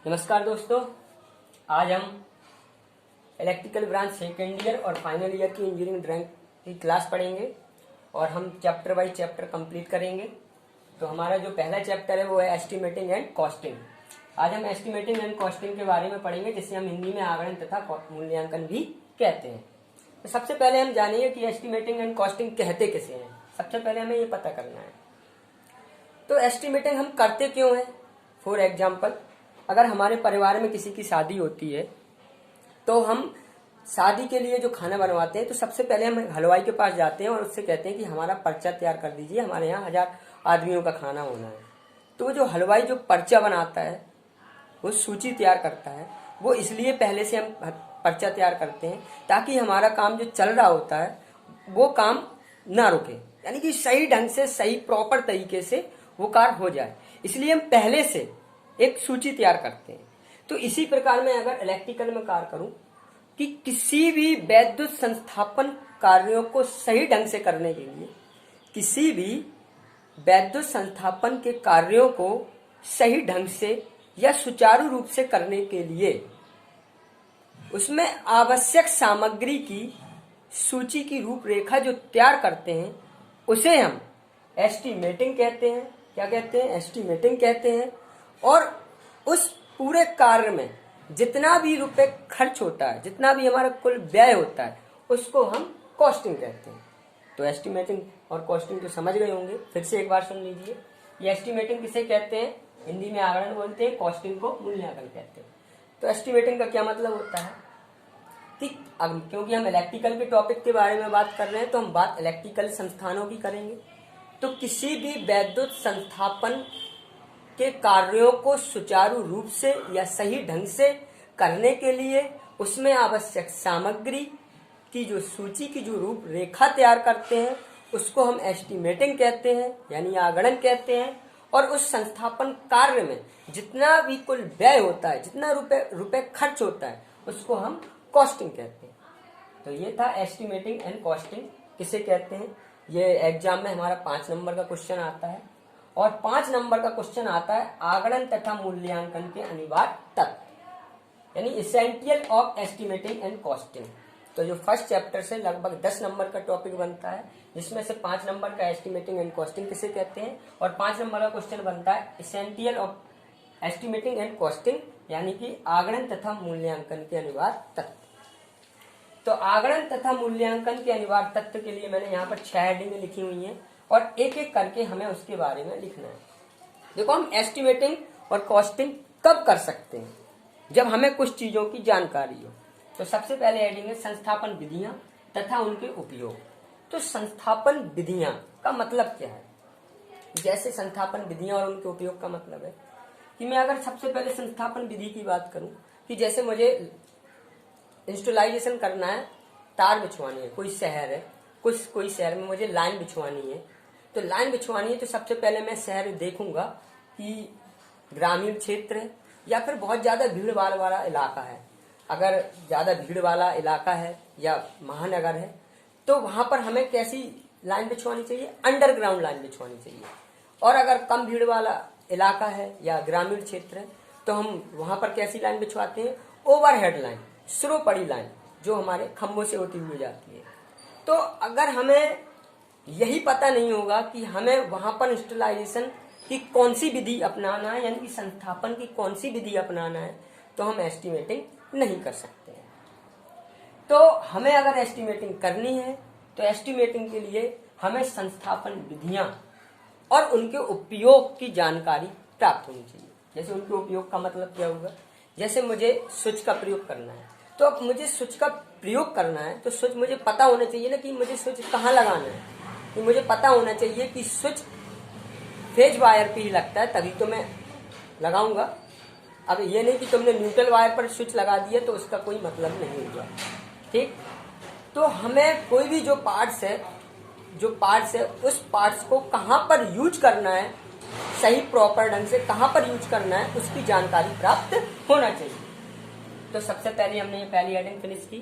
नमस्कार दोस्तों, आज हम इलेक्ट्रिकल ब्रांच सेकेंड ईयर और फाइनल ईयर की इंजीनियरिंग ड्राइंग की क्लास पढ़ेंगे और हम चैप्टर बाय चैप्टर कंप्लीट करेंगे। तो हमारा जो पहला चैप्टर है वो है एस्टिमेटिंग एंड कॉस्टिंग। आज हम एस्टिमेटिंग एंड कॉस्टिंग के बारे में पढ़ेंगे, जिसे हम हिंदी में आगणन तथा मूल्यांकन भी कहते हैं। तो सबसे पहले हम जानेंगे कि एस्टिमेटिंग एंड कॉस्टिंग कहते किसे हैं। सबसे पहले हमें ये पता करना है तो एस्टिमेटिंग हम करते क्यों हैं। फॉर एग्जाम्पल, अगर हमारे परिवार में किसी की शादी होती है तो हम शादी के लिए जो खाना बनवाते हैं तो सबसे पहले हम हलवाई के पास जाते हैं और उससे कहते हैं कि हमारा पर्चा तैयार कर दीजिए, हमारे यहाँ 1000 आदमियों का खाना होना है। तो जो हलवाई जो पर्चा बनाता है, वो सूची तैयार करता है, वो इसलिए पहले से हम पर्चा तैयार करते हैं ताकि हमारा काम जो चल रहा होता है वो काम ना रुके, यानी कि सही ढंग से सही प्रॉपर तरीके से वो कार्य हो जाए। इसलिए हम पहले से एक सूची तैयार करते हैं। तो इसी प्रकार मैं अगर इलेक्ट्रिकल में कार्य करूं कि किसी भी वैद्युत संस्थापन कार्यों को सही ढंग से करने के लिए, किसी भी वैद्युत संस्थापन के कार्यों को सही ढंग से या सुचारू रूप से करने के लिए उसमें आवश्यक सामग्री की सूची की रूपरेखा जो तैयार करते हैं उसे हम एस्टिमेटिंग कहते हैं। क्या कहते हैं? एस्टिमेटिंग कहते हैं। और उस पूरे कार्य में जितना भी रुपए खर्च होता है, जितना भी हमारा कुल व्यय होता है, उसको हम कॉस्टिंग कहते हैं। तो एस्टिमेटिंग और कॉस्टिंग तो समझ गए होंगे, फिर से एक बार सुन लीजिए। ये एस्टिमेटिंग किसे कहते हैं? हिंदी में आगणन बोलते हैं, कॉस्टिंग को मूल्यांकन कहते हैं। तो एस्टिमेटिंग का क्या मतलब होता है कि अब क्योंकि हम इलेक्ट्रिकल के टॉपिक के बारे में बात कर रहे हैं तो हम बात इलेक्ट्रिकल संस्थानों की करेंगे। तो किसी भी वैद्युत संस्थापन के कार्यों को सुचारू रूप से या सही ढंग से करने के लिए उसमें आवश्यक सामग्री की जो सूची की जो रूपरेखा तैयार करते हैं उसको हम एस्टिमेटिंग कहते हैं, यानी आगणन कहते हैं। और उस संस्थापन कार्य में जितना भी कुल व्यय होता है, जितना रुपए खर्च होता है, उसको हम कॉस्टिंग कहते हैं। तो ये था एस्टिमेटिंग एंड कॉस्टिंग किसे कहते हैं। ये एग्जाम में हमारा 5 नंबर का क्वेश्चन आता है और 5 नंबर का क्वेश्चन आता है आगणन तथा मूल्यांकन के अनिवार्य तत्व, यानी essential of estimating and costing. तो जो फर्स्ट चैप्टर से लगभग 10 नंबर का टॉपिक बनता है, जिसमें से 5 नंबर का एस्टिमेटिंग एंड कॉस्टिंग किसे कहते हैं और 5 नंबर का क्वेश्चन बनता है essential of estimating and costing, यानी कि आगणन तथा मूल्यांकन के अनिवार्य तत्व। तो आगणन तथा मूल्यांकन के अनिवार्य तत्व के लिए मैंने यहाँ पर 6 हेडिंग लिखी हुई हैं और एक एक करके हमें उसके बारे में लिखना है। देखो, हम एस्टिमेटिंग और कॉस्टिंग कब कर सकते हैं? जब हमें कुछ चीजों की जानकारी हो। तो सबसे पहले हेडिंग है संस्थापन विधियां तथा उनके उपयोग। तो संस्थापन विधियां का मतलब क्या है? जैसे संस्थापन विधियां और उनके उपयोग का मतलब है कि मैं अगर सबसे पहले संस्थापन विधि की बात करूं कि जैसे मुझे इंस्टॉलाइजेशन करना है, तार बिछवानी है, कोई शहर है, कोई शहर में मुझे लाइन बिछवानी है। तो लाइन बिछवानी है तो सबसे पहले मैं शहर देखूंगा कि ग्रामीण क्षेत्र है या फिर बहुत ज्यादा भीड़ भाड़ वाला इलाका है। अगर ज्यादा भीड़ वाला इलाका है या महानगर है तो वहां पर हमें कैसी लाइन बिछवानी चाहिए? अंडरग्राउंड लाइन बिछवानी चाहिए। और अगर कम भीड़ वाला इलाका है या ग्रामीण क्षेत्र है तो हम वहां पर कैसी लाइन बिछवाते हैं? ओवरहेड लाइन, स्लो पड़ी लाइन, जो हमारे खंभों से होती हुई जाती है। तो अगर हमें यही पता नहीं होगा कि हमें वहां पर इंस्टॉलाइजेशन की कौन सी विधि अपनाना है, यानी कि संस्थापन की कौन सी विधि अपनाना है, तो हम एस्टिमेटिंग नहीं कर सकते हैं। तो हमें अगर एस्टिमेटिंग करनी है तो एस्टिमेटिंग के लिए हमें संस्थापन विधियां और उनके उपयोग की जानकारी प्राप्त होनी चाहिए। जैसे उनके उपयोग का मतलब क्या होगा? जैसे मुझे स्विच का प्रयोग करना है, तो अब मुझे स्विच का प्रयोग करना है तो स्विच मुझे पता होना चाहिए ना कि मुझे स्विच कहाँ लगाना है। कि मुझे पता होना चाहिए कि स्विच फेज वायर पे ही लगता है, तभी तो मैं लगाऊंगा। अब ये नहीं कि तुमने न्यूट्रल वायर पर स्विच लगा दिया तो उसका कोई मतलब नहीं होगा। ठीक, तो हमें कोई भी जो पार्ट्स है उस पार्ट्स को कहाँ पर यूज करना है, सही प्रॉपर ढंग से कहाँ पर यूज करना है, उसकी जानकारी प्राप्त होना चाहिए। तो सबसे पहले हमने ये पहली हेडिंग फिनिश की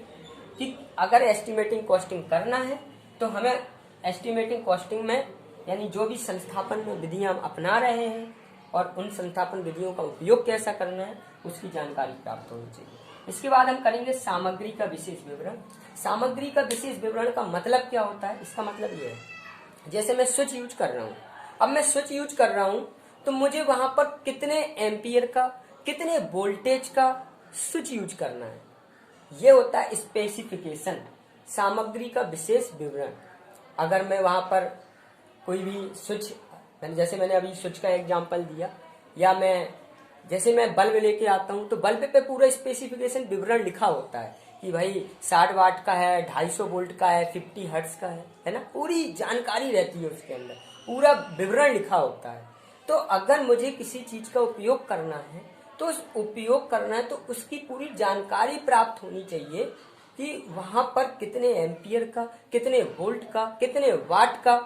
कि अगर एस्टिमेटिंग कॉस्टिंग करना है तो हमें एस्टिमेटिंग कॉस्टिंग में, यानी जो भी संस्थापन में विधियां हम अपना रहे हैं और उन संस्थापन विधियों का उपयोग कैसा करना है उसकी जानकारी प्राप्त होनी चाहिए। इसके बाद हम करेंगे सामग्री का विशेष विवरण। सामग्री का विशेष विवरण का मतलब क्या होता है? इसका मतलब ये है, जैसे मैं स्विच यूज कर रहा हूँ, अब मैं स्विच यूज कर रहा हूँ तो मुझे वहां पर कितने एम्पियर का, कितने वोल्टेज का स्विच यूज करना है, ये होता है स्पेसिफिकेशन, सामग्री का विशेष विवरण। अगर मैं वहां पर कोई भी स्विच, जैसे मैंने अभी स्विच का एग्जांपल दिया, या जैसे मैं बल्ब लेके आता हूं तो बल्ब पे पूरा स्पेसिफिकेशन विवरण लिखा होता है कि भाई 60 वाट का है, 250 वोल्ट का है, 50 हर्ट्ज का है ना, पूरी जानकारी रहती है उसके अंदर, पूरा विवरण लिखा होता है। तो अगर मुझे किसी चीज का उपयोग करना है तो उसकी पूरी जानकारी प्राप्त होनी चाहिए कि वहां पर कितने एम्पियर का, कितने वोल्ट का, कितने वाट का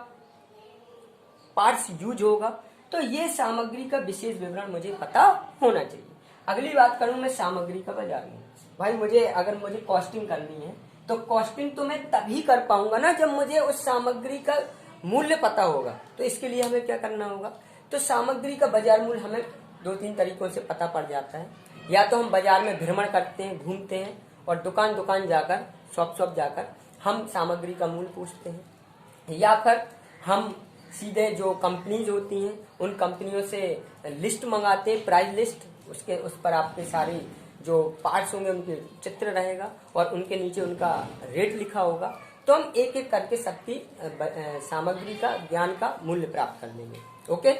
पार्ट्स यूज होगा। तो ये सामग्री का विशेष विवरण मुझे पता होना चाहिए। अगली बात करूं मैं सामग्री का बाजार में। भाई अगर मुझे कॉस्टिंग करनी है तो कॉस्टिंग तो मैं तभी कर पाऊंगा ना जब मुझे उस सामग्री का मूल्य पता होगा। तो इसके लिए हमें क्या करना होगा? तो सामग्री का बाजार मूल्य हमें 2-3 तरीकों से पता पड़ जाता है। या तो हम बाजार में भ्रमण करते हैं, घूमते हैं और दुकान जाकर, शॉप जाकर हम सामग्री का मूल्य पूछते हैं, या फिर हम सीधे जो कंपनीज होती हैं उन कंपनियों से लिस्ट मंगाते हैं, प्राइस लिस्ट, उस पर आपके सारे जो पार्ट्स होंगे उनके चित्र रहेगा और उनके नीचे उनका रेट लिखा होगा। तो हम एक एक करके सबकी सामग्री का, ज्ञान का मूल्य प्राप्त कर लेंगे। ओके,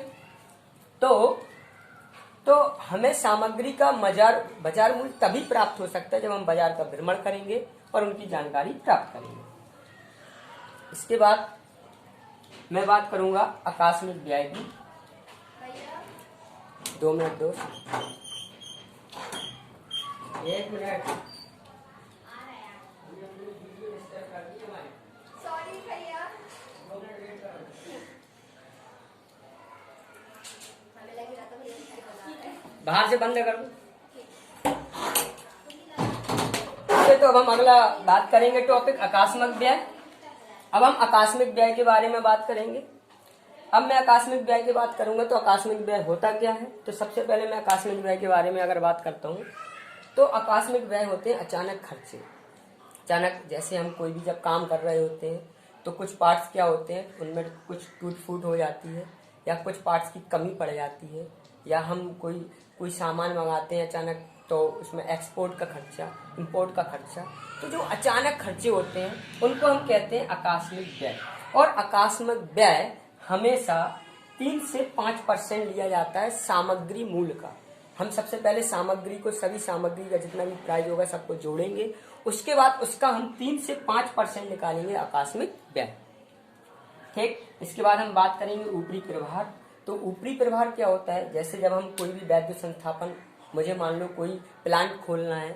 तो हमें सामग्री का बाजार मूल्य तभी प्राप्त हो सकता है जब हम बाजार का भ्रमण करेंगे और उनकी जानकारी प्राप्त करेंगे। इसके बाद मैं बात करूंगा आकस्मिक व्यय की। 2 मिनट दो, 1 मिनट। सॉरी भैया, बाहर से बंद कर दो। तो अब हम अगला बात करेंगे टॉपिक आकस्मिक व्यय। अब हम आकस्मिक व्यय के बारे में बात करेंगे। अब मैं आकस्मिक व्यय की बात करूंगा तो आकस्मिक व्यय होता क्या है? तो सबसे पहले मैं आकस्मिक व्यय के बारे में अगर बात करता हूँ तो आकस्मिक व्यय होते हैं अचानक खर्चे। अचानक जैसे हम कोई भी जब काम कर रहे होते हैं तो कुछ पार्ट्स क्या होते हैं, उनमें कुछ टूट फूट हो जाती है या कुछ पार्ट्स की कमी पड़ जाती है, या हम कोई सामान मंगाते हैं अचानक तो उसमें एक्सपोर्ट का खर्चा, इंपोर्ट का खर्चा। तो जो अचानक खर्चे होते हैं उनको हम कहते हैं आकस्मिक व्यय। और आकस्मिक व्यय हमेशा 3 से 5% लिया जाता है सामग्री मूल्य का। हम सबसे पहले सामग्री को, सभी सामग्री का जितना भी प्राइस होगा सबको जोड़ेंगे, उसके बाद उसका हम 3 से 5% निकालेंगे आकस्मिक व्यय। ठीक, इसके बाद हम बात करेंगे ऊपरी प्रभार। तो ऊपरी प्रभार क्या होता है? जैसे जब हम कोई भी वैद्य संस्थापन, मुझे मान लो कोई प्लांट खोलना है,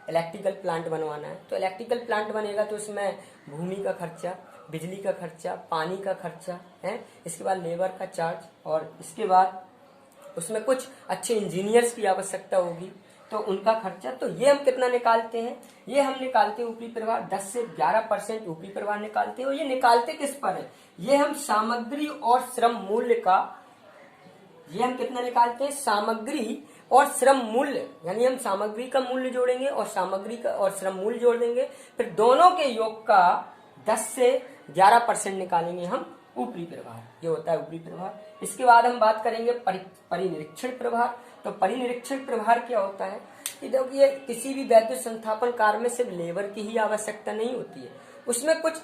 इलेक्ट्रिकल प्लांट बनवाना है, तो इलेक्ट्रिकल प्लांट बनेगा तो उसमें भूमि का खर्चा, बिजली का खर्चा, पानी का खर्चा है, इसके बाद लेबर का चार्ज, और इसके बाद उसमें कुछ अच्छे इंजीनियर्स की आवश्यकता होगी तो उनका खर्चा। तो ये हम कितना निकालते हैं? ये हम निकालते हैं ऊपरी प्रभार 10 से 11% ऊपरी प्रभार निकालते हैं। और ये निकालते किस पर है? ये हम सामग्री और श्रम मूल्य का, ये हम कितना निकालते हैं? सामग्री और श्रम मूल्य, यानी हम सामग्री का मूल्य जोड़ेंगे और सामग्री का और श्रम मूल्य जोड़ देंगे, फिर दोनों के योग का 10 से 11% निकालेंगे हम ऊपरी प्रभार। ये होता है ऊपरी प्रभार। इसके बाद हम बात करेंगे परिनिरीक्षण प्रभार। तो परिनिरीक्षण प्रभार क्या होता है कि देखिए, किसी भी वैद्य संस्थापन कार्य में सिर्फ लेबर की ही आवश्यकता नहीं होती है, उसमें कुछ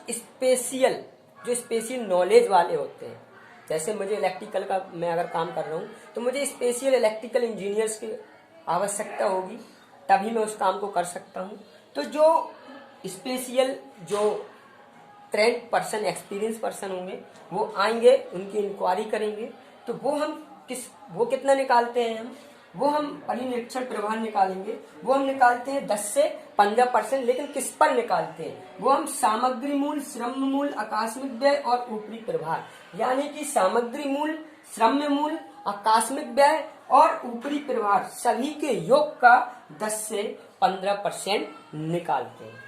स्पेशल नॉलेज वाले होते हैं। जैसे मुझे इलेक्ट्रिकल का, मैं अगर काम कर रहा हूँ तो मुझे स्पेशल इलेक्ट्रिकल इंजीनियर्स की आवश्यकता होगी, तभी मैं उस काम को कर सकता हूँ। तो जो स्पेशल, जो ट्रेंड पर्सन, एक्सपीरियंस पर्सन होंगे, वो आएंगे, उनकी इंक्वायरी करेंगे, तो वो कितना निकालते हैं वो हम परिनिरीक्षण प्रभार निकालेंगे। वो हम निकालते हैं 10 से 15%, लेकिन किस पर निकालते हैं? वो हम सामग्री मूल्य, श्रम मूल्य, आकस्मिक व्यय और ऊपरी प्रभार, यानी कि सामग्री मूल्य, श्रम मूल्य, आकस्मिक व्यय और ऊपरी प्रभार सभी के योग का 10 से 15% निकालते हैं।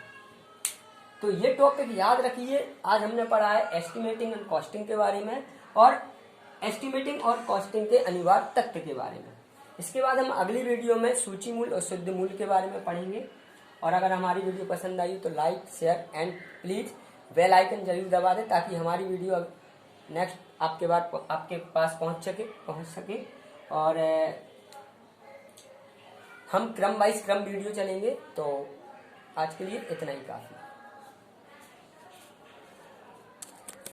तो ये टॉपिक याद रखिए। आज हमने पढ़ा है एस्टिमेटिंग एंड कॉस्टिंग के बारे में और एस्टिमेटिंग और कॉस्टिंग के अनिवार्य तथ्य के बारे में। इसके बाद हम अगली वीडियो में सूची मूल्य और शुद्ध मूल्य के बारे में पढ़ेंगे। और अगर हमारी वीडियो पसंद आई तो like, share and please bell icon जरूर दबा दें, ताकि हमारी वीडियो नेक्स्ट आपके पास पहुंच सके। और हम क्रम वाइज वीडियो चलेंगे। तो आज के लिए इतना ही काफी।